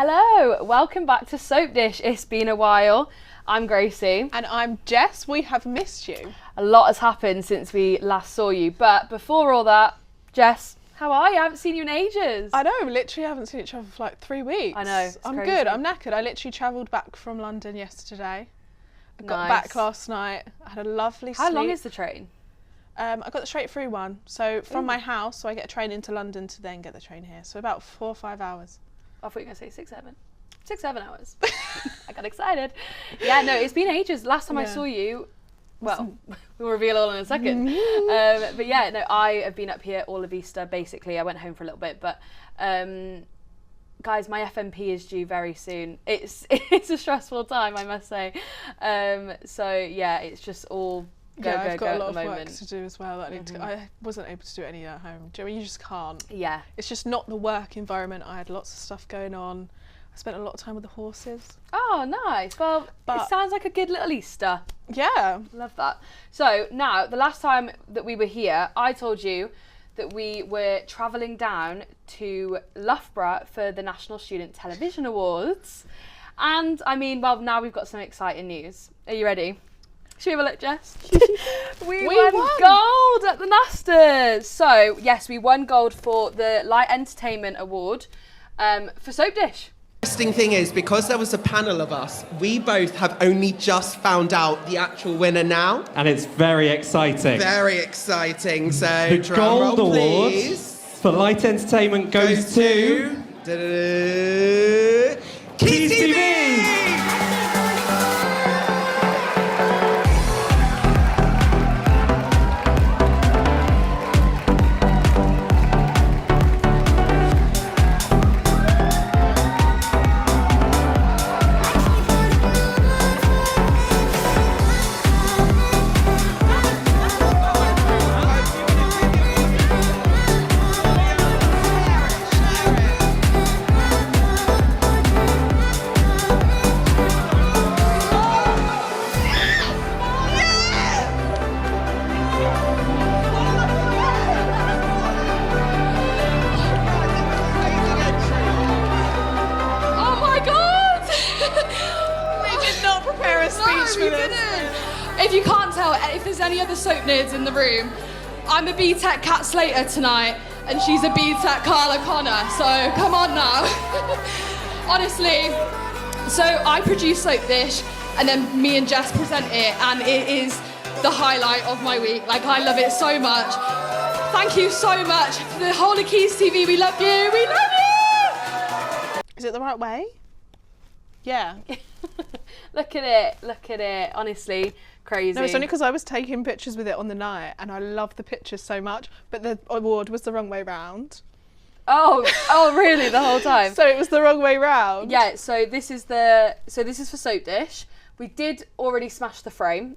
Hello, welcome back to Soapdish. It's been a while. I'm Gracie. And I'm Jess. We have missed you. A lot has happened since we last saw you, but before all that, Jess, how are you? I haven't seen you in ages. I know, literally haven't seen each other for like 3 weeks. I know, I'm crazy. good, I'm knackered. I literally travelled back from London yesterday. I got back last night. I had a lovely sleep. How long is the train? I got the straight through one. So from my house, so I get a train into London to then get the train here. So about 4 or 5 hours. I thought you were going to say 6, 7. 6, 7 hours. I got excited. Yeah, no, it's been ages. Last time I saw you, well, we'll reveal all in a second. But yeah, no, I have been up here all of Easter, basically. I went home for a little bit, but guys, my FMP is due very soon. It's a stressful time, I must say. So yeah, it's just all go I've got a lot at the of moment. work to do as well. I wasn't able to do any at home. Do you know when you just can't? Yeah. It's just not the work environment. I had lots of stuff going on. I spent a lot of time with the horses. Oh, nice. Well, it sounds like a good little Easter. Yeah. Love that. So now, the last time that we were here, I told you that we were travelling down to Loughborough for the National Student Television Awards. And I mean, well, now we've got some exciting news. Are you ready? Should we have a look, Jess? we won gold at the Nasters. So, yes, we won gold for the Light Entertainment Award for Soapdish. The interesting thing is, because there was a panel of us, we both have only just found out the actual winner now. And it's very exciting. Very exciting. So, The drum gold roll, award please. for Light Entertainment goes to Quays TV! If you can't tell, if there's any other soap nerds in the room, I'm a BTEC Kat Slater tonight, and she's a BTEC Carla Connor, so come on now. Honestly, so I produce Soapdish, and then me and Jess present it, and it is the highlight of my week. Like, I love it so much. Thank you so much for the whole of Quays TV. We love you. We love you. Is it the right way? Yeah. Look at it, honestly, crazy. No, it's only because I was taking pictures with it on the night and I love the pictures so much, but the award was the wrong way round. Oh, really? The whole time? So it was the wrong way round? Yeah, so this is for Soapdish. We did already smash the frame.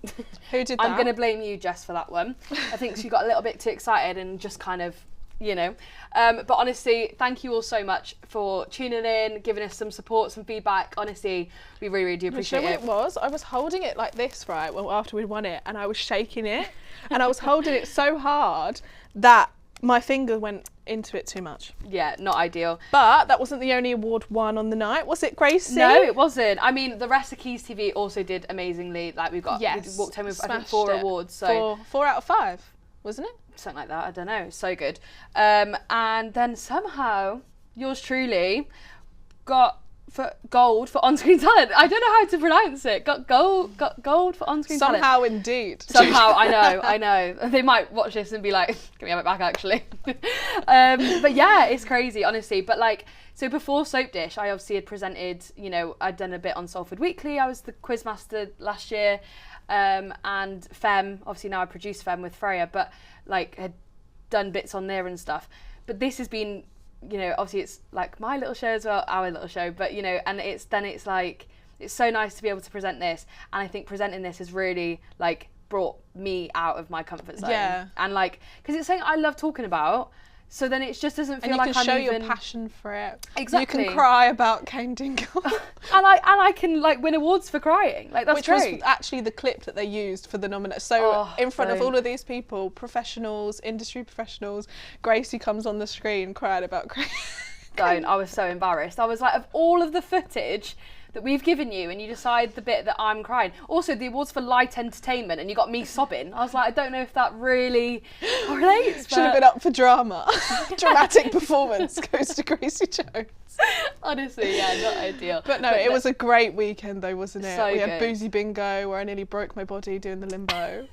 Who did that? I'm going to blame you, Jess, for that one. I think she got a little bit too excited and just kind of, you know. But honestly, thank you all so much for tuning in, giving us some support, some feedback. Honestly, we really, really do appreciate it. You know what it was? I was holding it like this, right, well, after we'd won it, and I was shaking it, and I was holding it so hard that my finger went into it too much. Yeah, not ideal. But that wasn't the only award won on the night, was it, Gracie? No, it wasn't. I mean, the rest of Quays TV also did amazingly. Like, we walked home with, I think, 4 awards. So 4 out of 5, wasn't it? Something like that, I don't know, so good. And then somehow, yours truly got gold for on-screen talent. I don't know how to pronounce it. Got gold for on-screen talent. Somehow, indeed. Somehow, I know. They might watch this and be like, can we have it back, actually? But yeah, it's crazy, honestly. But like, so before Soapdish, I obviously had presented, you know, I'd done a bit on Salford Weekly. I was the quizmaster last year. And Femme, obviously now I produce Femme with Freya, but like had done bits on there and stuff. But this has been, you know, obviously it's like my little show as well, our little show, but you know, and it's like, it's so nice to be able to present this. And I think presenting this has really like brought me out of my comfort zone. Yeah. And like, because it's something I love talking about. So then it just doesn't feel like I'm And you can show your passion for it. Exactly. You can cry about Cane Dingle. and I can like win awards for crying. Like, that's great. Which was actually the clip that they used for the nomination. So in front of all of these people, professionals, industry professionals, Gracie comes on the screen crying about Don't. I was so embarrassed. I was like, of all of the footage that we've given you, and you decide the bit that I'm crying. Also, the awards for light entertainment, and you got me sobbing. I was like, I don't know if that really relates. Should have been up for drama. Dramatic performance goes to Gracie Jones. Honestly, yeah, not ideal. But no, it was a great weekend though, wasn't it? So We had good. boozy bingo where I nearly broke my body doing the limbo.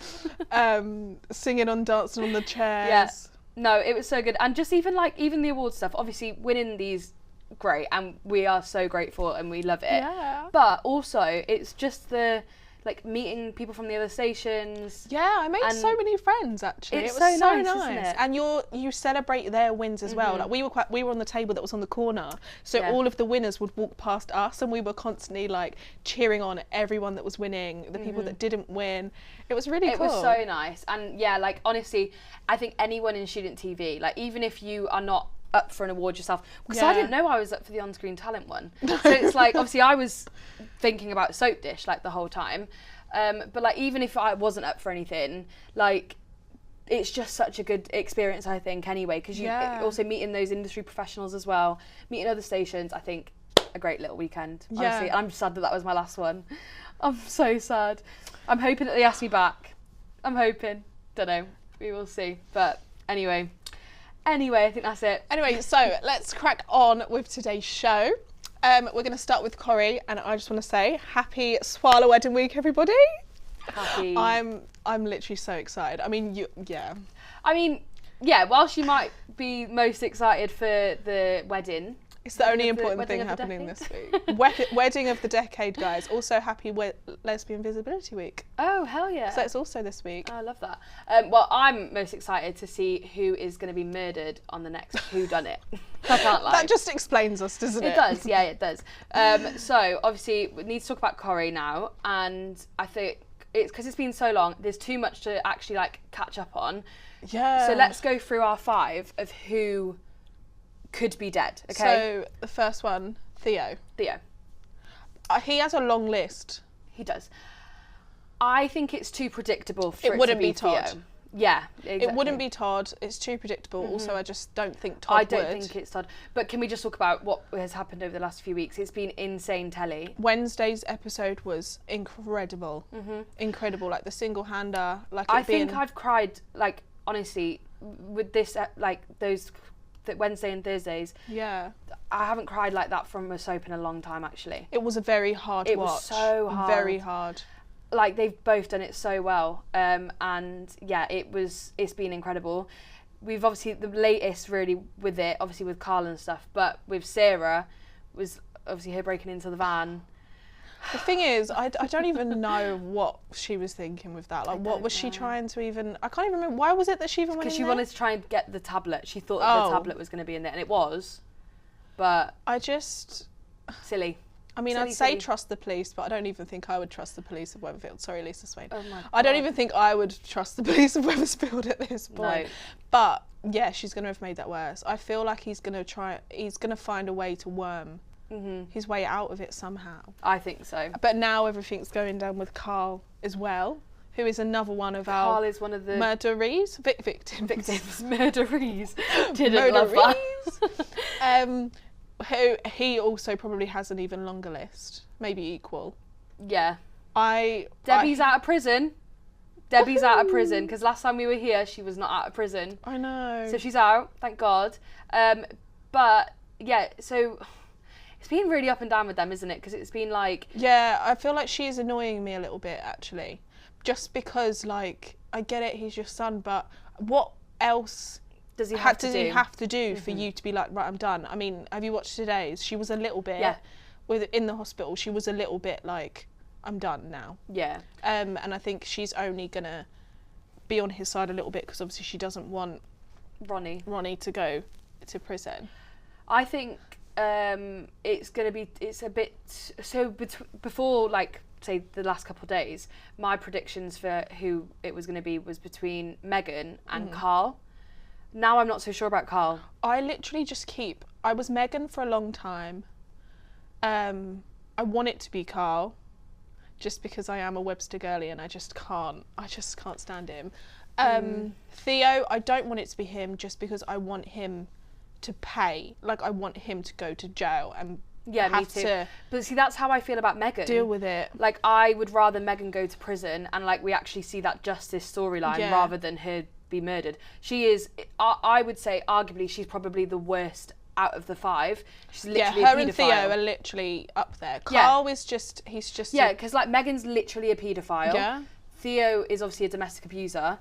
Singing on, dancing on the chairs. Yeah. No, it was so good. And just even the award stuff, obviously winning these, great, and we are so grateful and we love it. Yeah. But also, it's just the, like, meeting people from the other stations. Yeah, I made And so many friends actually. it's It was so nice, isn't it? And you celebrate their wins as well. Like we were on the table that was on the corner, so Yeah. all of the winners would walk past us, and we were constantly like cheering on everyone that was winning, the people that didn't win. It was really It cool. was so nice. And yeah, like, honestly, I think anyone in student TV, like, even if you are not up for an award yourself, because I Yeah. didn't know I was up for the on-screen talent one. So it's like, obviously I was thinking about Soapdish like the whole time, but like, even if I wasn't up for anything, like, it's just such a good experience, I think, anyway, because you Yeah. also meeting those industry professionals as well, meeting other stations. I think a great little weekend, Yeah. honestly. And I'm sad that that was my last one. I'm so sad. I'm hoping that they ask me back. I'm hoping. Don't know. We will see. But anyway, I think that's it. Anyway, so let's crack on with today's show. We're going to start with Corrie, and I just want to say happy Swallow Wedding Week, everybody. Happy. I'm literally so excited. I mean, yeah. I mean, yeah, whilst you might be most excited for the wedding, It's the only of the important wedding thing of the happening decade. this week. Wedding of the decade, guys. Also, happy Lesbian Visibility Week. oh, hell yeah. So it's also this week. I love that. Well, I'm most excited to see who is going to be murdered on the next Who Done It. I can't lie. That just explains us, doesn't it? It does, yeah, it does. So obviously we need to talk about Corrie now, and I think it's because it's been so long. There's too much to actually like catch up on. Yeah. So let's go through our 5 of who could be dead. Okay. So the first one, Theo. Theo, He has a long list. he does. I think it's too predictable for It it wouldn't to be be Todd. Theo. Yeah, exactly. It wouldn't be Todd. It's too predictable. Also, I just don't think Todd I don't would. think it's Todd. But can we just talk about what has happened over the last few weeks? It's been insane telly. Wednesday's episode was incredible. Incredible. Like the single-hander. Like I it being... think I've cried, like, honestly, with this, like, those Wednesday and Thursdays. Yeah. I haven't cried like that from a soap in a long time, actually. It was a very hard It watch. was so hard. Very hard. Like, they've both done it so well. And yeah, it's been incredible. We've obviously, the latest really with it, obviously with Carl and stuff, but with Sarah, was obviously her breaking into the van. The thing is, I don't even know what she was thinking with that. Like, what don't was she know. trying to even... I can't even remember. Why was it that she even went Because in she there? wanted to try and get the tablet. She thought that the Oh. tablet was going to be in there, and it was. But I just... silly. I mean, Silly, I'd say silly. trust the police, but I don't even think I would trust the police of Weatherfield. Sorry, Lisa Swain. Oh my I don't God. even think I would trust the police of Wethersfield at this point. No. But yeah, she's going to have made that worse. I feel like he's going to find a way to worm his way out of it somehow. I think so. But now everything's going down with Carl as well, who is another one of Carl our is one of the murderees, victims. victims, murderees. Didn't love that. Who he also probably has an even longer list, maybe equal. Yeah. Debbie's out of prison. Debbie's out of prison, because last time we were here, she was not out of prison. I know. So she's out, thank God. But yeah, so it's been really up and down with them, isn't it? Because it's been like, Yeah, I feel like she's annoying me a little bit actually, just because like I get it, he's your son, but what else does he have to do? he have to do for you to be like, right, I'm done? I mean, have you watched today's? She was a little bit Yeah. in the hospital. She was a little bit like, I'm done now. Yeah. And I think she's only gonna be on his side a little bit because obviously she doesn't want Ronnie to go to prison. I think it's a bit, so before, like, say the last couple of days, my predictions for who it was going to be was between Megan and Carl. Now I'm not so sure about Carl. I literally I was Megan for a long time. I want it to be Carl, just because I am a Webster girly and I just can't stand him. Theo, I don't want it to be him just because I want him to pay. Like, I want him to go to jail and Yeah, me have too. to But see, that's how I feel about Meghan. deal with it. Like, I would rather Meghan go to prison and, like, we actually see that justice storyline Yeah. rather than her be murdered. She is, I would say, arguably, she's probably the worst out of the 5. She's literally her a and paedophile. Theo are literally up there. Yeah. Carl is just, he's just Yeah, because, like, Meghan's literally a paedophile. Yeah. Theo is obviously a domestic abuser.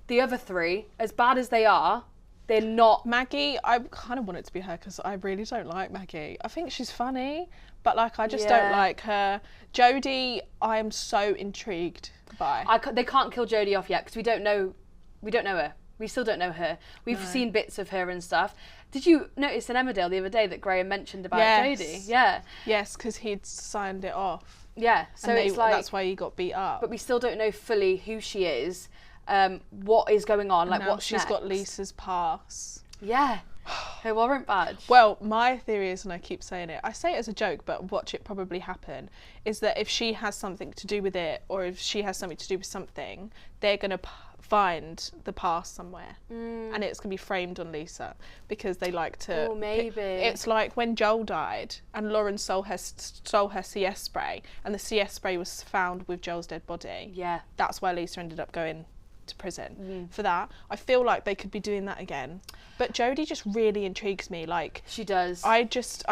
The other 3, as bad as they are, they're not. Maggie, I kind of want it to be her because I really don't like Maggie. I think she's funny, but like I just Yeah. don't like her. Jodie, I am so intrigued by. They can't kill Jodie off yet because we don't know her. We still don't know her. We've seen bits of her and stuff. Did you notice in Emmerdale the other day that Graham mentioned about Yes. Jodie? Yeah. Yes, because he'd signed it off. Yeah. So And it's like, that's why he got beat up. but we still don't know fully who she is, what is going on, like now what's she's got next. Lisa's pass. Yeah. Her warrant badge. Well, my theory is, and I keep saying it, I say it as a joke, but watch it probably happen, is that if she has something to do with it, or if she has something to do with something, they're going to find the past somewhere. And it's going to be framed on Lisa, because they like to... Oh, maybe. It's like when Joel died, and Lauren stole her CS spray, and the CS spray was found with Joel's dead body. Yeah. That's why Lisa ended up going to prison for that. I feel like they could be doing that again. But Jodie just really intrigues me. Like, She does. I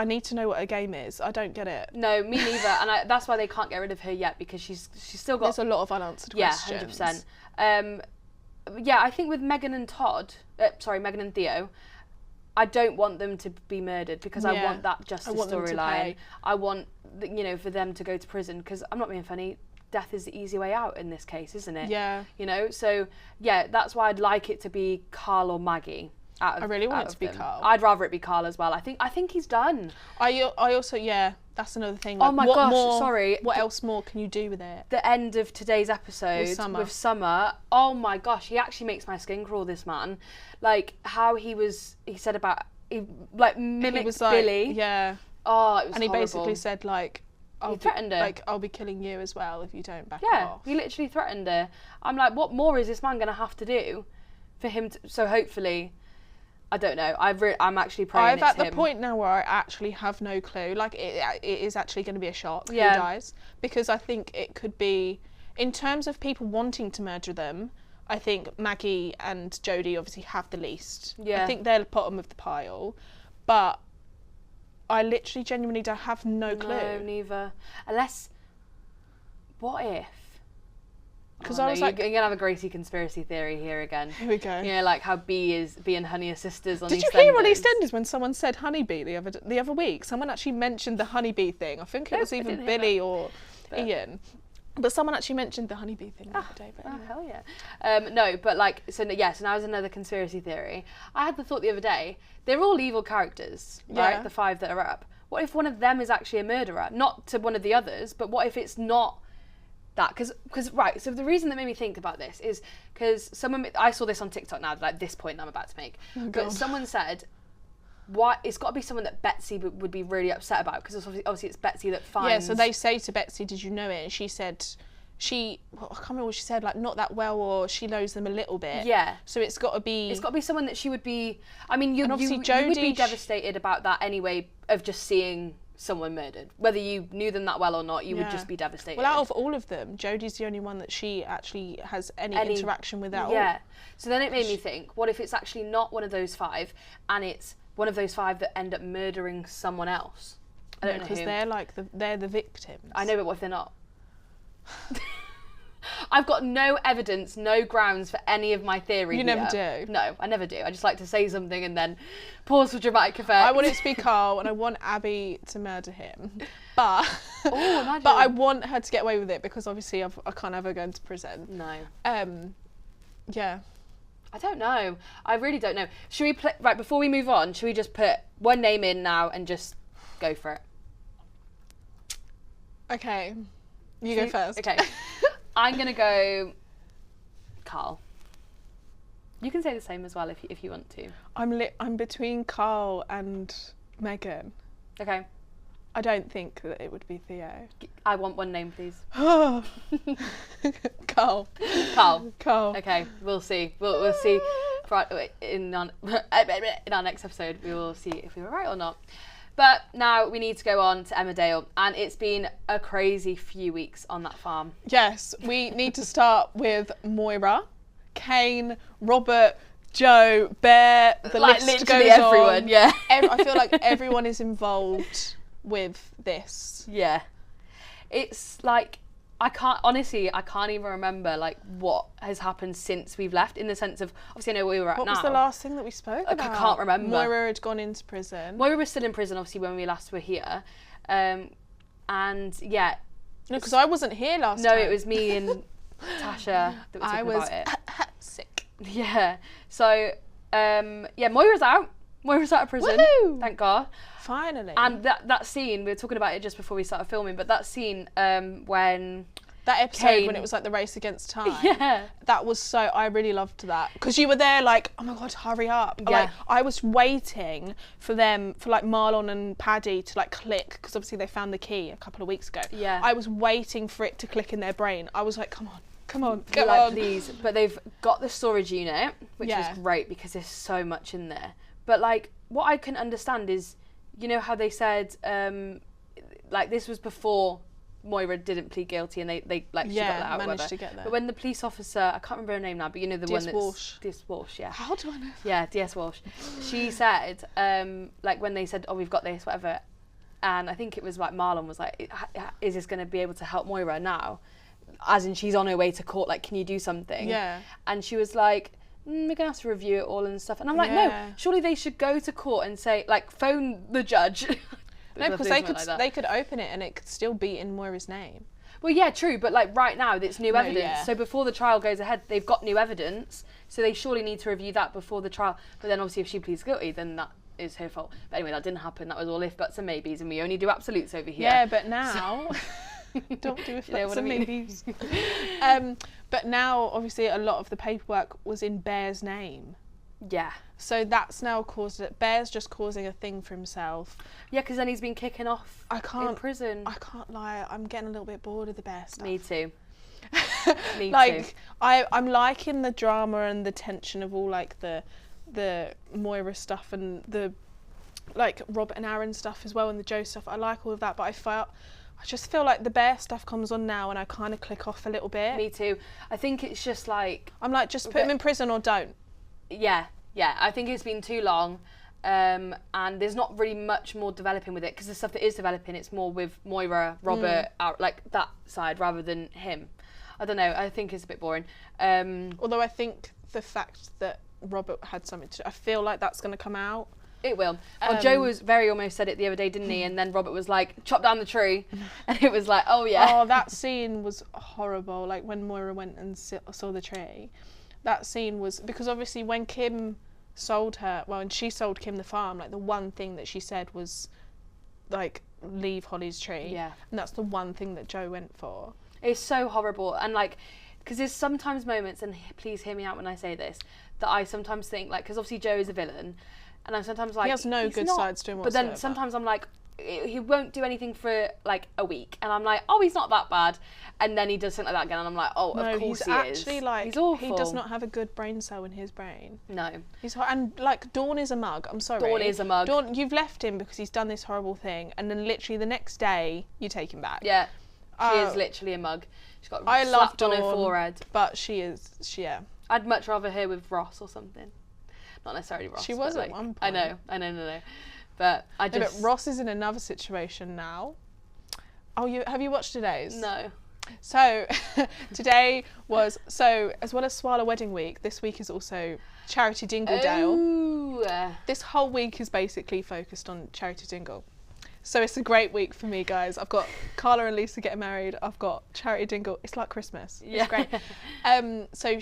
need to know what her game is. I don't get it. No, me neither. And that's why they can't get rid of her yet, because she's still got... There's a lot of unanswered Yeah, questions. 100%. Yeah, I think with Meghan and Meghan and Theo, I don't want them to be murdered because I Yeah. want that justice want them to storyline. pay. I want, for them to go to prison because I'm not being funny. Death is the easy way out in this case, isn't it? Yeah. So yeah, that's why I'd like it to be Carl or Maggie. I really want it to be them. Carl. I'd rather it be Carl as well. I think he's done. I also, that's another thing. Oh Like, my what gosh, more, sorry. What else more can you do with it? The end of today's episode with Summer. Oh my gosh, he actually makes my skin crawl, this man. Like how he said about, mimicked He was like, Billy. yeah. Oh, it was And he horrible. basically said like, threatened her. Like, I'll be killing you as well if you don't back Yeah, off. he literally threatened her. I'm like, what more is this man going to have to do for him to, so hopefully, I don't know. I'm actually praying I'm it's at the him. point now where I actually have no clue. Like, it is actually going to be a shock Yeah. who dies. Because I think it could be, in terms of people wanting to murder them, I think Maggie and Jodie obviously have the least. Yeah. I think they're the bottom of the pile. But I literally genuinely don't have no clue. No, neither. Unless, what if? Because Oh, I no, was you're like, going to have a Gracie conspiracy theory here again. here we go. You know, like how B and Honey are sisters on Did you EastEnders. hear on EastEnders when someone said honeybee the other week? Someone actually mentioned the honeybee thing. I think it was I either didn't hear Billy or Ian. But someone actually mentioned the honeybee thing the other day. But Oh, anyway. hell yeah. No, but like, so now there's another conspiracy theory. I had the thought the other day, they're all evil characters, right? Yeah. The 5 that are up. What if one of them is actually a murderer? Not to one of the others, but what if it's not that? Because right, so the reason that made me think about this is because I saw this on TikTok now, like this point I'm about to make. But God. someone said, why, it's got to be someone that Betsy would be really upset about, because obviously it's Betsy that finds... Yeah, so they say to Betsy, did you know it? And she said, I can't remember what she said, like not that well, or she knows them a little bit. Yeah. So it's got to be... It's got to be someone that she would be... I mean, you would be Jodie, devastated about that anyway, of just seeing someone murdered. Whether you knew them that well or not, you would just be devastated. Well, out of all of them, Jodie's the only one that she actually has any interaction with at all. Yeah. So then it made me think, what if it's actually not one of those 5, and it's one of those 5 that end up murdering someone else? I don't know because who. they're the victims. I know, but what if they're not? I've got no evidence, no grounds for any of my theory. You never do. No, I never do. I just like to say something and then pause for dramatic effect. I want it to be Carl, and I want Abby to murder him, but imagine. but I want her to get away with it because obviously I can't have her going to prison. No. Yeah. I don't know. I really don't know. Should we play, right, before we move on, should we just put one name in now and just go for it? Okay. You go first. Okay. I'm going to go Carl. You can say the same as well if you want to. I'm between Carl and Meghan. Okay. I don't think that it would be Theo. I want one name, please. Carl. Carl. Carl. Okay, we'll see. We'll see. in our next episode, we will see if we were right or not. But now we need to go on to Emmerdale, and it's been a crazy few weeks on that farm. Yes, we need to start with Moira, Kane, Robert, Joe, Bear, the Like, list literally goes everyone, on. yeah. I feel like everyone is involved with this. Yeah. It's like, I can't even remember like what has happened since we've left, in the sense of, obviously I know where we were at What now. was the last thing that we spoke Like, about? I can't remember. Moira had gone into prison. Moira was still in prison, obviously, when we last were here. And yeah. No, because I wasn't here last No, time. it was me and Tasha that were talking about it. sick. Yeah. So, yeah, Moira's out. Moira's out of prison. Woohoo! Thank God. Finally. And that scene, we were talking about it just before we started filming, but that scene when... That episode Kane. when it was like the race against time. Yeah. That was so, I really loved that. Because you were there like, oh my God, hurry up. Yeah. Like, I was waiting for them, for like Marlon and Paddy to like click, because obviously they found the key a couple of weeks ago. Yeah. I was waiting for it to click in their brain. I was like, come on, come on, You're come like, on. please. But they've got the storage unit, which Yeah. is great because there's so much in there. But like, what I can understand is, you know how they said, like this was before Moira didn't plead guilty, and they like, she got let out. managed whatever. to get there. But when the police officer, I can't remember her name now, but you know the one DS that's Walsh. DS Walsh, yeah. How do I know? Yeah, DS Walsh. She said, like when they said, oh, we've got this, whatever, and I think it was like Marlon was like, is this going to be able to help Moira now? As in, she's on her way to court, like, can you do something? Yeah. And she was like, we're going to have to review it all and stuff. And I'm like, Yeah. no, surely they should go to court and say, like, phone the judge. No, because Something like that. they could open it and it could still be in Moira's name. Well, yeah, true, but like right now, it's new evidence. yeah. So before the trial goes ahead, they've got new evidence. So they surely need to review that before the trial. But then obviously if she pleads guilty, then that is her fault. But anyway, that didn't happen. That was all if, buts and maybes, and we only do absolutes over here. Yeah, but now... Don't do if You know that's what a I mean? maybes. But now, obviously, a lot of the paperwork was in Bear's name. Yeah. So that's now caused it. Bear's just causing a thing for himself. Yeah, because then he's been kicking off in prison. I can't lie. I'm getting a little bit bored of the Bear stuff. Me too. Me Like, too. I'm liking the drama and the tension of all like the Moira stuff and the like Robert and Aaron stuff as well, and the Joe stuff. I like all of that, but I just feel like the Bear stuff comes on now and I kind of click off a little bit. Me too. I think it's just like, I'm like, just put him in prison or don't. yeah, I think it's been too long, and there's not really much more developing with it, because the stuff that is developing, it's more with Moira, Robert, like that side rather than him. I don't know, I think it's a bit boring. Although I think the fact that Robert had something to, I feel like that's going to come out. It will. Well, Joe was almost said it the other day, didn't he? And then Robert was like, chop down the tree. And it was like, oh yeah. Oh, that scene was horrible. Like when Moira went and saw the tree. That scene was, because obviously when Kim sold her, well, when she sold Kim the farm, like the one thing that she said was like, leave Holly's tree. Yeah. And that's the one thing that Joe went for. It's so horrible. And like, because there's sometimes moments, and please hear me out when I say this, that I sometimes think, like, because obviously Joe is a villain, and I'm sometimes like, He has no he's good not. sides to him But then whatsoever. sometimes I'm like, he won't do anything for like a week, and I'm like, oh, he's not that bad, and then he does something like that again, and I'm like, oh, No, of course he's he actually is. like, He's awful. he does not have a good brain cell in his brain. No. And like Dawn is a mug. I'm sorry. Dawn is a mug. Dawn, you've left him because he's done this horrible thing, and then literally the next day you take him back. Yeah. She is Oh. literally a mug. She's got I love slapped on her Dawn, forehead. but yeah. I'd much rather her with Ross or something. Not necessarily Ross. She but was at like, one I point. know. But I No, just... but Ross is in another situation now. Oh, have you watched today's? No. So today was, as well as Swallow Wedding Week, this week is also Charity Dingledale. Ooh. This whole week is basically focused on Charity Dingle. So it's a great week for me, guys. I've got Carla and Lisa getting married. I've got Charity Dingle. It's like Christmas. Yeah. It's great. So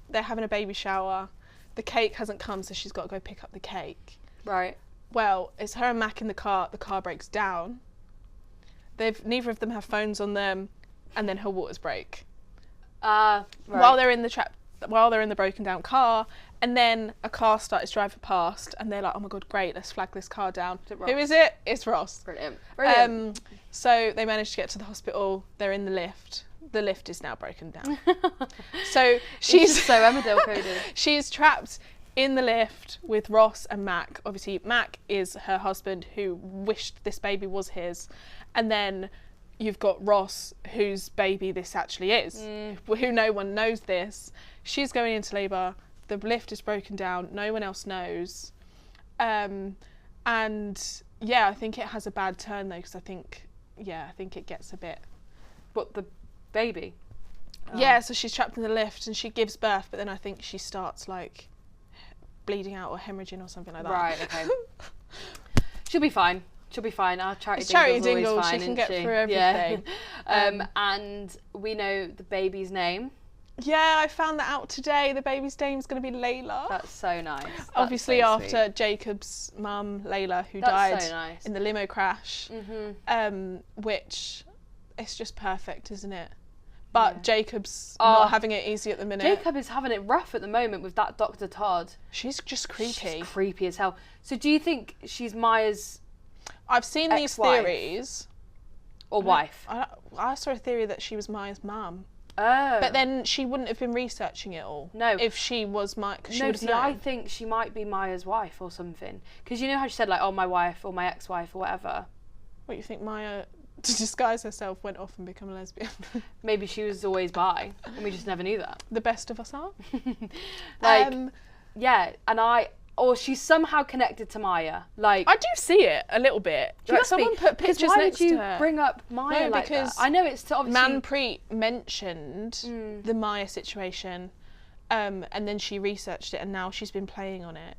they're having a baby shower. The cake hasn't come, so she's got to go pick up the cake. Right. Well, it's her and Mac in the car. The car breaks down. Neither of them have phones on them, and then her waters break. Right. While they're in the broken down car, and then a car starts driving past, and they're like, "Oh my god, great! Let's flag this car down." Is it Ross? Who is it? It's Ross. Brilliant. So they manage to get to the hospital. They're in the lift. the lift is now broken down. So she's It's just so Emmerdale coded. she's trapped in the lift with Ross and Mac. Obviously, Mac is her husband who wished this baby was his. And then you've got Ross, whose baby this actually is, who no one knows this. She's going into labour. The lift is broken down. No one else knows. And yeah, I think it has a bad turn though, because I think it gets a bit... What, the baby? Yeah, so she's trapped in the lift and she gives birth, but then I think she starts like bleeding out or hemorrhaging or something like that. Right, okay. She'll be fine. She'll be fine. Our charity Charity Dingle's Dingle, always fine, she can isn't get she? through everything. Yeah. And we know the baby's name. Yeah, I found that out today. The baby's name's going to be Layla. That's so nice. That's Obviously so after sweet. Jacob's mum, Layla, who That's died so nice. in the limo crash, which it's just perfect, isn't it? But Jacob's not having it easy at the minute. Jacob is having it rough at the moment with that Dr. Todd. She's just creepy. She's creepy as hell. So do you think she's Maya's I've seen these ex-wife? theories. Or wife? I saw a theory that she was Maya's mum. Oh. But then she wouldn't have been researching it all. No. If she was Maya, because she No, would have see, known. I think she might be Maya's wife or something. Because you know how she said, like, oh, my wife or my ex-wife or whatever? What, you think Maya, to disguise herself, went off and become a lesbian? Maybe she was always bi, and we just never knew that. The best of us are. Like, yeah, or she's somehow connected to Maya. Like, I do see it a little bit. she Like must someone be, put because pictures why next would you to her. bring up Maya No, like because that? I know it's obviously... Manpreet mentioned the Maya situation, and then she researched it, and now she's been playing on it.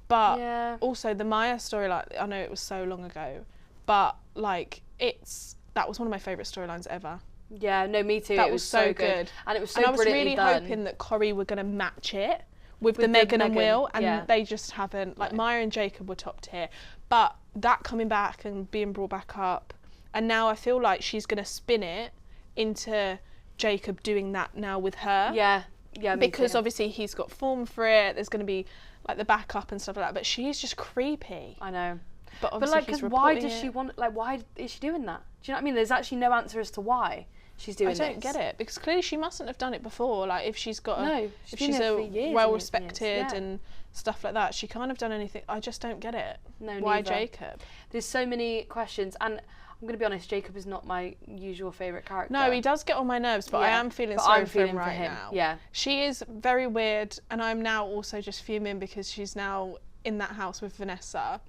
But Yeah. also the Maya story, like, I know it was so long ago, but like that was one of my favourite storylines ever. Yeah, no, me too. That It was was so good. And it was so And I was brilliantly really done. hoping that Corrie were going to match it with the With the Meghan and Meghan, Will, and yeah. they just haven't. Like, Maya and Jacob were top tier. But that coming back and being brought back up, and now I feel like she's going to spin it into Jacob doing that now with her. Yeah, me Because too. obviously he's got form for it, there's going to be like the backup and stuff like that, but she's just creepy. I know. But But obviously like, he's because why reporting does she it. want, like, why is she doing that? Do you know what I mean? There's actually no answer as to why she's doing I don't this. get it, because clearly she mustn't have done it before. Like, if she's got No, if she's been she's there a for years and well years and respected years, yeah. and stuff like that, she can't have done anything. I just don't get it. No, why neither. Jacob? There's so many questions, and I'm going to be honest, Jacob is not my usual favourite character. No, he does get on my nerves, but I Yeah, am feeling but sorry I'm for him feeling for right him, now. yeah. She is very weird, and I'm now also just fuming because she's now in that house with Vanessa.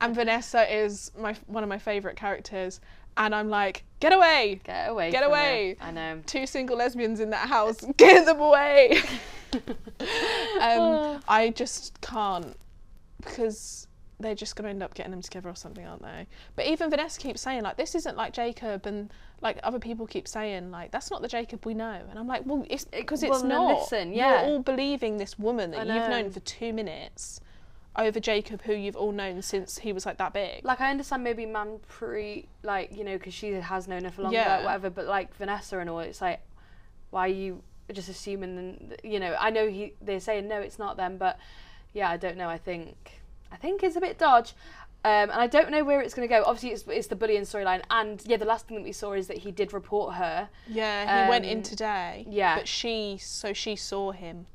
And Vanessa is one of my favourite characters, and I'm like, get away! Get away. Get from away! her. I know. 2 single lesbians in that house, get them away! I just can't, because they're just going to end up getting them together or something, aren't they? But even Vanessa keeps saying, like, this isn't like Jacob, and like other people keep saying, like, that's not the Jacob we know. And I'm like, well, it's because it's well, then not. listen, yeah. You're all believing this woman that I you've know. known for 2 minutes over Jacob, who you've all known since he was like that big. Like, I understand maybe Manpreet, like, you know, because she has known her for longer, Yeah. whatever, but like Vanessa and all, it's like, why are you just assuming, you know, I know they're saying, no, it's not them, but yeah, I don't know, I think it's a bit dodge. And I don't know where it's going to go. Obviously, it's the bullying storyline, and yeah, the last thing that we saw is that he did report her. Yeah, he went in today. yeah. But she saw him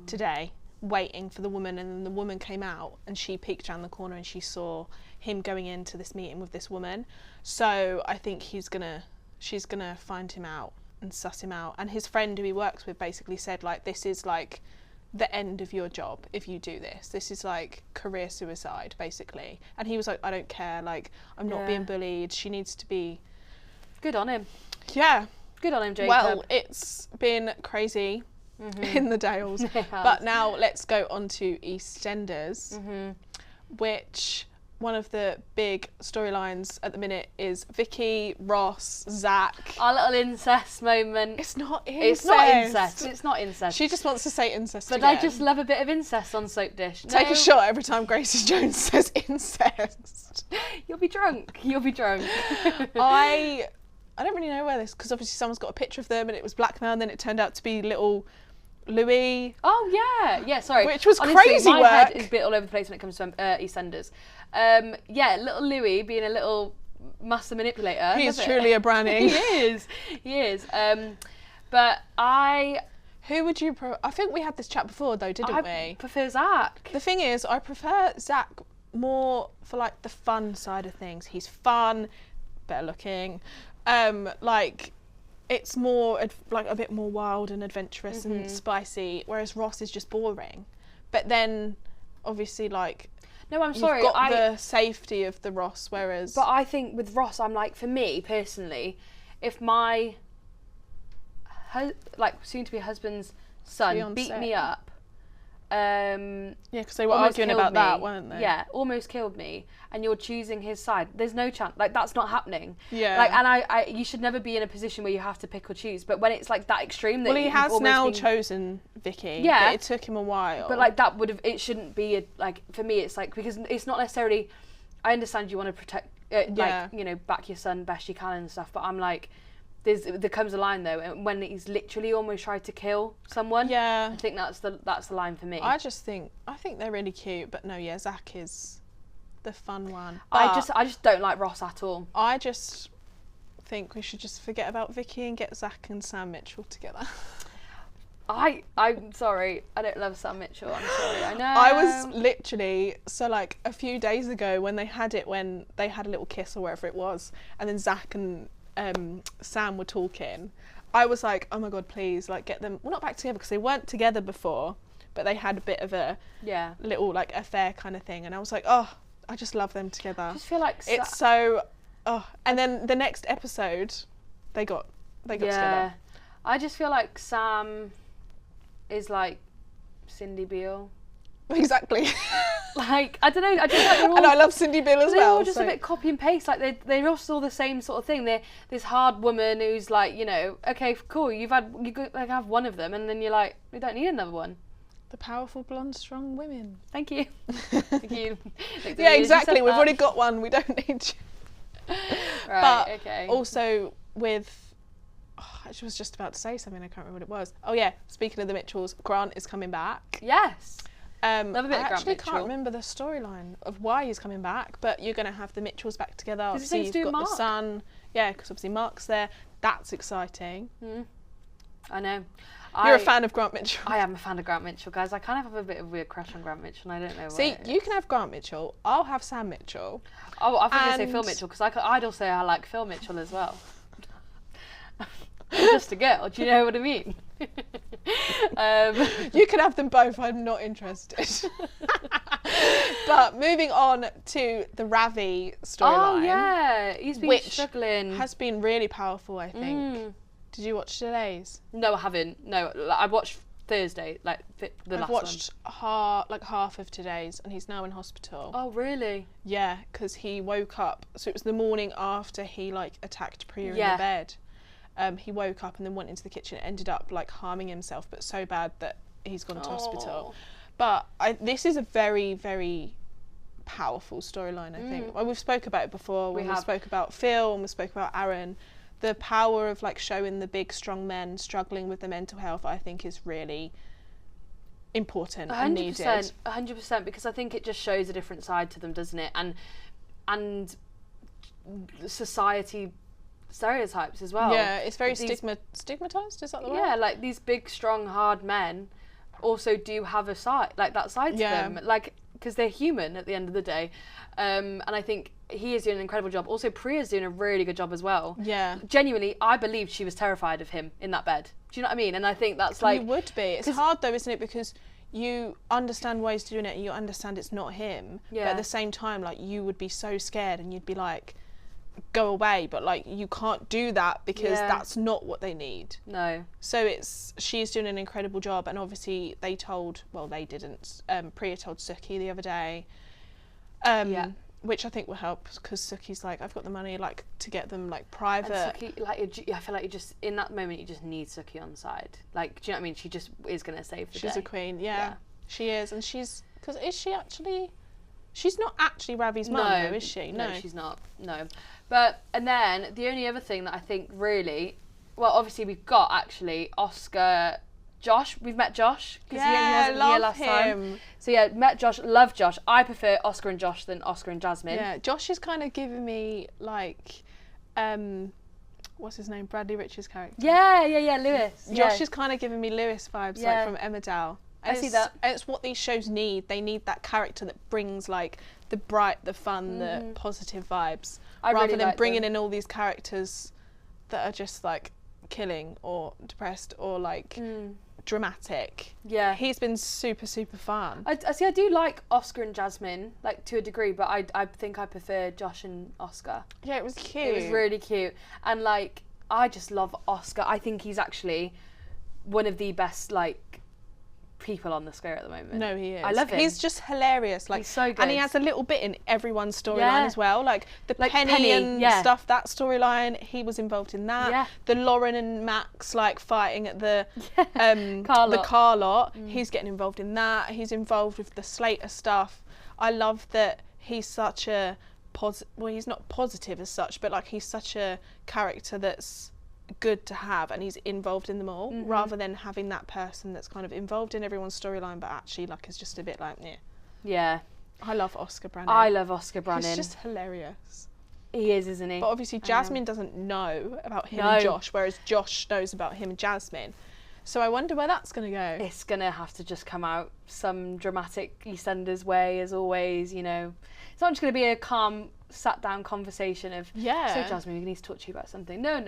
today, waiting for the woman, and then the woman came out, and she peeked around the corner, and she saw him going into this meeting with this woman. So I think she's gonna find him out and suss him out. And his friend who he works with basically said, like, this is like the end of your job if you do this. This is like career suicide, basically. And he was like, I don't care, like, I'm not being bullied. She needs to be... Good on him. Yeah. Good on him, Jacob. Well, it's been crazy in the Dales. But now let's go on to EastEnders, which one of the big storylines at the minute is Vicky, Ross, Zach. Our little incest moment. It's not incest. It's not incest. It's not incest. She just wants to say incest But again. I just love a bit of incest on Soapdish. Take No, a shot every time Gracie Jones says incest. You'll be drunk. You'll be drunk. I don't really know where this, because obviously someone's got a picture of them and it was blackmail, and then it turned out to be little Louis. Oh yeah, sorry. Which was Honestly, crazy my work. head is a bit all over the place when it comes to EastEnders. Yeah, little Louis being a little master manipulator. He is Love it. truly a Branning. He is. But Who would you I think we had this chat before though, didn't I we? prefer Zach. The thing is, I prefer Zach more for like the fun side of things. He's fun, better looking. Like it's more like a bit more wild and adventurous and spicy, whereas Ross is just boring. But then obviously like No, I'm sorry. you've got the safety of the Ross, whereas But I think with Ross, I'm like, for me personally, if my like soon-to-be husband's son Fiancé. beat me up, yeah, because they were almost arguing killed about that, me. weren't they? Yeah, almost killed me, and you're choosing his side. There's no chance. Like, that's not happening. Yeah. Like, and I you should never be in a position where you have to pick or choose. But when it's like that extreme, that Well, he you've has almost now been- chosen Vicky. Yeah. But it took him a while. But like that would have. It shouldn't be like for me. It's like because it's not necessarily. I understand you want to protect, Yeah. like back your son best you can and stuff. But I'm like, there comes a line though, and when he's literally almost tried to kill someone. Yeah. I think that's the line for me. I think they're really cute, but no, yeah, Zach is the fun one. I But just don't like Ross at all. I just think we should just forget about Vicky and get Zach and Sam Mitchell together. I'm sorry, I don't love Sam Mitchell. I'm sorry, I know. I was literally, so like a few days ago when they had a little kiss or wherever it was, and then Zach and Sam were talking, I was like, oh my God, please, like get them, well, not back together because they weren't together before, but they had a bit of a little like affair kind of thing, and I was like, oh, I just love them together. I just feel like It's so, and then the next episode, they got together. I just feel like Sam is like Cindy Beale. Exactly. Like, I don't know, I just like they're all, And I love Cindy Beale as they're well. all just a bit copy and paste. Like they're just all the same sort of thing. They're this hard woman who's like, okay, cool, you have one of them, and then you're like, we don't need another one. The powerful, blonde, strong women. Thank you. Thank you. Yeah, exactly. We've already got one. We don't need you. Right, but okay. also with, I was just about to say something. I can't remember what it was. Oh yeah, speaking of the Mitchells, Grant is coming back. Yes. Love a bit of Grant I actually Mitchell. can't remember the storyline of why he's coming back, but you're going to have the Mitchells back together. Does it say Obviously, to do you've got with the Mark? son. Yeah, because obviously Mark's there. That's exciting. I know. You're a fan of Grant Mitchell. I am a fan of Grant Mitchell, guys. I kind of have a bit of a weird crush on Grant Mitchell, and I don't know why. See, you can have Grant Mitchell. I'll have Sam Mitchell. Oh, I thought you were going to say Phil and- Mitchell, because I'd also say I like Phil Mitchell as well. I'm just a girl, do you know what I mean? You can have them both. I'm not interested. But moving on to the Ravi storyline. Oh yeah, he's been which struggling. has been really powerful, I think. Did you watch today's? No, I haven't. No, I watched Thursday, like the I've last watched half of today's, and he's now in hospital. one. Oh really? Yeah, because he woke up. So it was the morning after he like attacked Priya in Yeah. the bed. He woke up and then went into the kitchen. Ended up like harming himself, but so bad that he's gone to hospital. But this is a very, very powerful storyline, I think. Well, we've spoke about it before when we have. spoke about Phil and we spoke about Aaron. The power of like showing the big strong men struggling with the mental health, I think, is really important and needed. 100%, because I think it just shows a different side to them, doesn't it? And society stereotypes as well. Yeah, it's very These- stigmatized. Is that the word? Yeah, like these big, strong, hard men also do have a side, like that side to Yeah. them, like because they're human at the end of the day. And I think he is doing an incredible job. Also, Priya's doing a really good job as well. Yeah. Genuinely, I believed she was terrified of him in that bed. Do you know what I mean? And I think that's like you would be. It's 'cause- hard though, isn't it? Because you understand why he's doing it and you understand it's not him. But Yeah. at the same time, like you would be so scared and you'd be like, go away. But like you can't do that because Yeah. that's not what they need. no. So she's doing an incredible job, and obviously they didn't. Priya told Suki the other day. Yeah. Which I think will help because Suki's like, I've got the money like to get them like And private. Suki, like I feel like you just in that moment you just need Suki on side. Like, do you know what I mean? She just is gonna save the day. She's a queen, yeah. Yeah. She is, and she's because is she actually? She's not actually Ravi's mum, though, is she? No, she's not. No. But, and then the only other thing that I think really, well, obviously we've got actually Oscar Josh, we've met Josh. Yeah, he wasn't here love last him. time. So yeah, met Josh, love Josh. I prefer Oscar and Josh than Oscar and Jasmine. Yeah, Josh is kind of giving me like, what's his name? Bradley Richards' character. Yeah, Lewis. Josh is kind of giving me Lewis vibes, Yeah. like from Emmerdale. I see that. And it's what these shows need. They need that character that brings like the bright, the fun, the positive vibes, I rather really than like bringing them. in all these characters that are just like killing or depressed or like dramatic. Yeah. He's been super fun. I see. I do like Oscar and Jasmine, like to a degree, but I think I prefer Josh and Oscar. Yeah, it was cute. It was really cute, and like I just love Oscar. I think he's actually one of the best like people on the screen at the moment. No, he is. I love him. He's just hilarious. Like, He's so good. and he has a little bit in everyone's storyline Yeah. as well. Like the Like Penny, Penny, and yeah. stuff. That storyline, he was involved in that. Yeah. The Lauren and Max like fighting at the Car the lot. car lot. He's getting involved in that. He's involved with the Slater stuff. I love that he's such a well, he's not positive as such, but like he's such a character that's good to have, and he's involved in them all, rather than having that person that's kind of involved in everyone's storyline but actually like is just a bit like Yeah, I love Oscar Brannan. I love Oscar Brannan. He's just hilarious. He is, isn't he? But obviously Jasmine doesn't know about him No. and Josh, whereas Josh knows about him and Jasmine. So I wonder where that's going to go. It's gonna have to just come out some dramatic EastEnders way, as always. You know, it's not just gonna be a calm, sat-down conversation of Yeah. So Jasmine, we need to talk to you about something. No.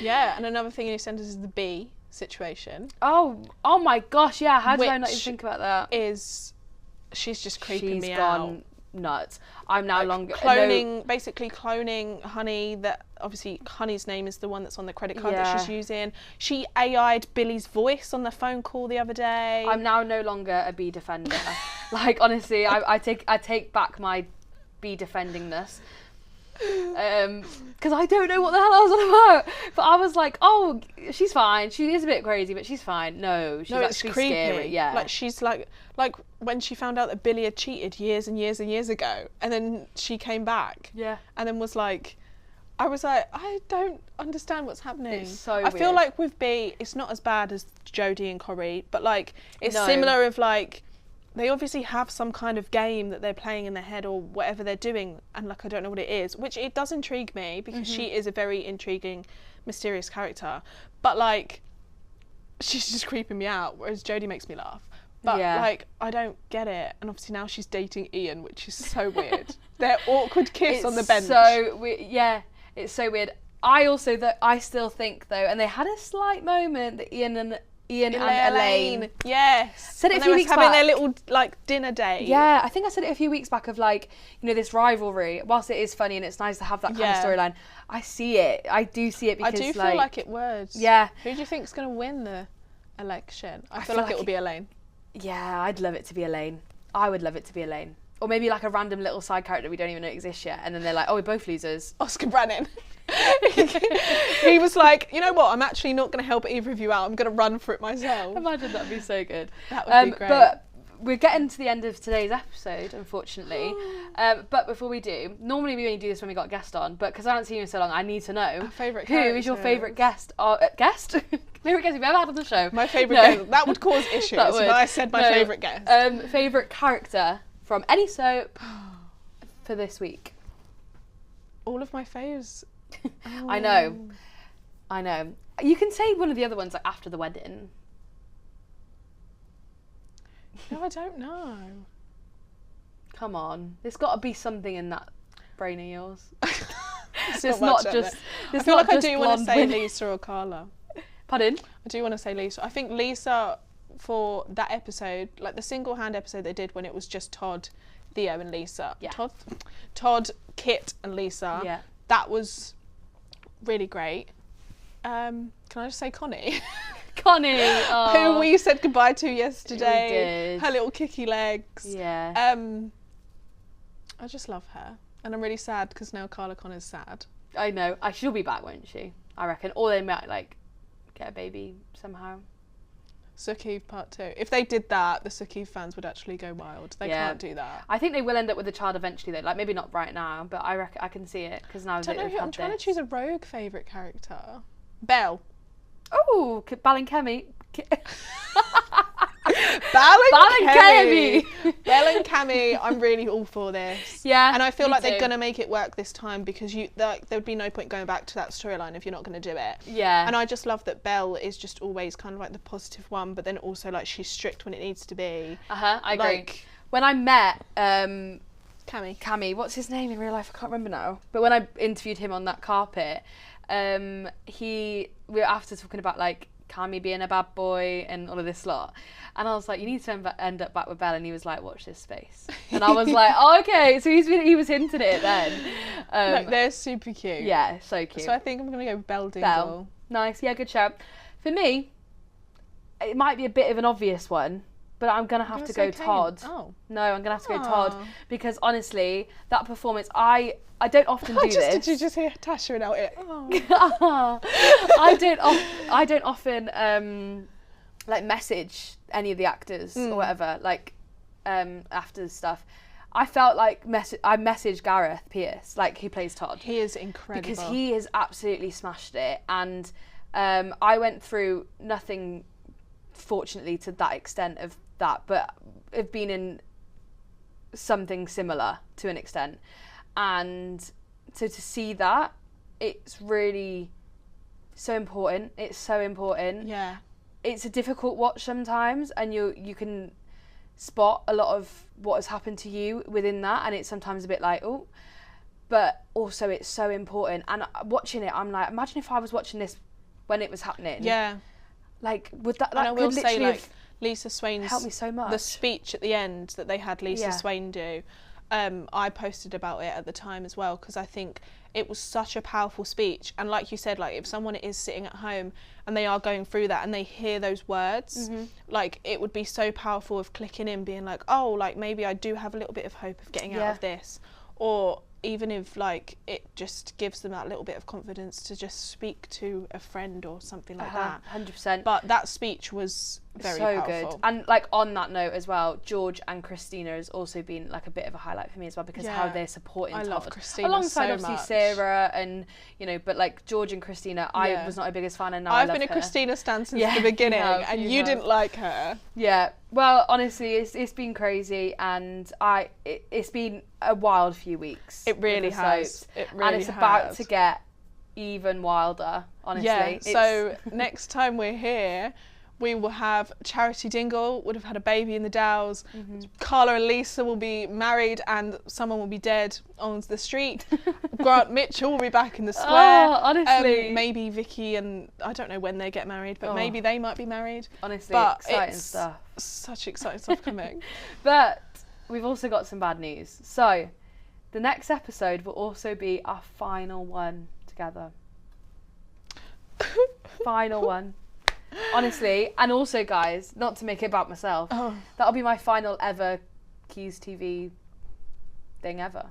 Yeah, and another thing in EastEnders is the bee situation. Oh my gosh, yeah. How did I not even Which think about that? Is she's just creeping She's me gone out. nuts. I'm now longer Basically cloning Honey. That obviously Honey's name is the one that's on the credit card that Yeah. she's using. She AI'd Billy's voice on the phone call the other day. I'm now no longer a bee defender. Like honestly, I take back my bee defendingness. Because I don't know what the hell I was on about. But I was like, oh, she's fine. She is a bit crazy, but she's fine. No, she's it's actually creepy. scary. Yeah. Like she's like when she found out that Billy had cheated years and years and years ago, and then she came back. Yeah. And then was like, I was like, I don't understand what's happening. It's so I feel weird. like with B, it's not as bad as Jodie and Corrie, but like it's No. similar of like, they obviously have some kind of game that they're playing in their head or whatever they're doing, and like I don't know what it is, which it does intrigue me because she is a very intriguing, mysterious character. But like, she's just creeping me out, whereas Jodie makes me laugh. But Yeah. like, I don't get it. And obviously now she's dating Ian, which is so weird. Their awkward kiss on the bench. So yeah, it's so weird. I still think though, and they had a slight moment that Ian and Elaine. Yes. Said it When a they few was weeks having back. their little like dinner date. Yeah, I think I said it a few weeks back of like, you know, this rivalry. Whilst it is funny and it's nice to have that kind Yeah. of storyline, I see it. I do see it I because do feel like it would. Yeah. Who do you think's going to win the election? I feel feel like it like will be Elaine. Yeah, I'd love it to be Elaine. I would love it to be Elaine. Or maybe like a random little side character we don't even know exists yet, and then they're like, oh, we're both losers. Oscar Brannan. He was like, you know what? I'm actually not going to help either of you out. I'm going to run for it myself. Imagine that'd be so good. That would be great. But we're getting to the end of today's episode, unfortunately. But before we do, normally we only do this when we got a guest on, but because I haven't seen you in so long, I need to know Our favourite who is your favourite guest? Guest? Favourite guest you've ever had on the show? My favourite No. guest. That would cause issues That if would. I said my No. favourite guest. Favourite character from any soap for this week? All of my faves. I know. You can say one of the other ones like after the wedding. No, I don't know. Come on, there's got to be something in that brain of yours. It's It's much, not is just. it? It's I feel not like I just do want to blonde say women. Lisa or Carla. Pardon? I do want to say Lisa. I think Lisa, for that episode, like the single hand episode they did when it was just Todd, Theo and Lisa. Yeah. Todd, Kit and Lisa. Yeah. That was really great. Can I just say Connie? Connie. Who Oh. we said goodbye to yesterday. did. Her little kicky legs. Yeah. I just love her. And I'm really sad because now Carla Connor's sad. I know. She'll be back, won't she? I reckon. Or they might like get a baby somehow. Suki part 2. If they did that, the Suki fans would actually go wild. They Yeah. can't do that. I think they will end up with a child eventually, though. Like maybe not right now, but I reckon I can see it because now I don't know they've who, I'm had trying this. to choose a rogue favourite character. Belle. Oh, Ballinkemi. Belle and Kemi. Belle and Cami, I'm really all for this. Yeah, and I feel me like they're too. gonna make it work this time because there would be no point going back to that storyline if you're not gonna do it. Yeah. And I just love that Belle is just always kind of like the positive one, but then also like she's strict when it needs to be. I agree. Like, when I met Cami, what's his name in real life? I can't remember now. But when I interviewed him on that carpet, we were after talking about like Cami being a bad boy and all of this lot. And I was like, you need to end up back with Belle. And he was like, watch this space. And I was like, oh, okay. So he was hinting at it then. Look, they're super cute. Yeah, so cute. So I think I'm going to go with Belle Dingle. Belle. Nice. Yeah, good shout. For me, it might be a bit of an obvious one, but I'm going to have to go Todd. Oh. No, I'm going to have to go Todd. Because honestly, that performance, I don't often do this. Did you just hear Tasha and Elliot? Oh. I don't often like message any of the actors or whatever, like after stuff. I felt like I messaged Gareth Pierce, like who plays Todd. He is incredible. Because he has absolutely smashed it. And I went through nothing, fortunately, to that extent of that, but I've been in something similar to an extent. And so to see that, it's really so important. It's so important. Yeah. It's a difficult watch sometimes, and you can spot a lot of what has happened to you within that, and it's sometimes a bit like, oh, but also it's so important. And watching it, I'm like, imagine if I was watching this when it was happening. Yeah. Like, would that And I will could say, literally like, Lisa Swain's helped me so much. The speech at the end that they had Lisa Yeah. Swain do, I posted about it at the time as well, because I think it was such a powerful speech. And like you said, like if someone is sitting at home and they are going through that and they hear those words, like it would be so powerful of clicking in, being like, oh, like maybe I do have a little bit of hope of getting out of this. Or even if like it just gives them that little bit of confidence to just speak to a friend or something like that. 100%. But that speech was very powerful. Good. And like on that note as well, George and Christina has also been like a bit of a highlight for me as well, because how they're supporting Todd. love Christina alongside so obviously much. Sarah, and but like George and Christina, I was not her biggest fan, and now I've I love been a her. Christina stan since Yeah, the beginning, you have, and you you have. didn't like her. Yeah, well, honestly, it's been crazy, and it's been a wild few weeks. It really with the has. soaps, It really and it's about has. to get even wilder. Honestly, Yeah. So next time we're here, we will have Charity Dingle would have had a baby in the Dow's. Carla and Lisa will be married, and someone will be dead on the street. Grant Mitchell will be back in the square. Oh, honestly. Maybe Vicky and I don't know when they get married, but maybe they might be married. honestly, But exciting it's stuff. such exciting stuff coming. But we've also got some bad news. So the next episode will also be our final one together. Final one. Honestly, and also guys, not to make it about myself, that'll be my final ever Quays TV thing ever.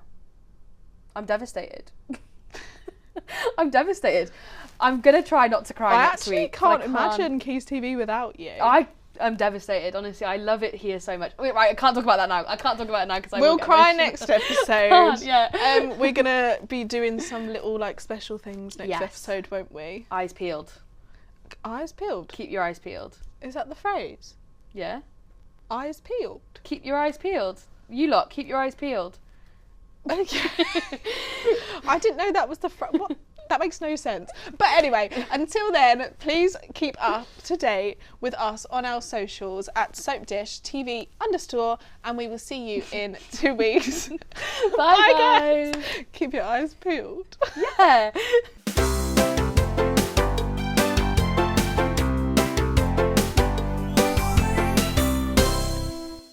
I'm devastated. I'm devastated. I'm gonna try not to cry I next actually week. but can't imagine Quays TV without you. I'm devastated, honestly. I love it here so much. Wait, right, I can't talk about that now. I can't talk about it now because I will We'll get cry emotional. next episode. Yeah. We're gonna be doing some little like special things next Yes. episode, won't we? Eyes peeled. Eyes peeled. Keep your eyes peeled. Is that the phrase? Yeah. Eyes peeled. Keep your eyes peeled. You lot, keep your eyes peeled. Okay. I didn't know that was the what? That makes no sense. But anyway, until then, please keep up to date with us on our socials at Soapdish TV _, and we will see you in 2 weeks. Bye, guys. Keep your eyes peeled. Yeah.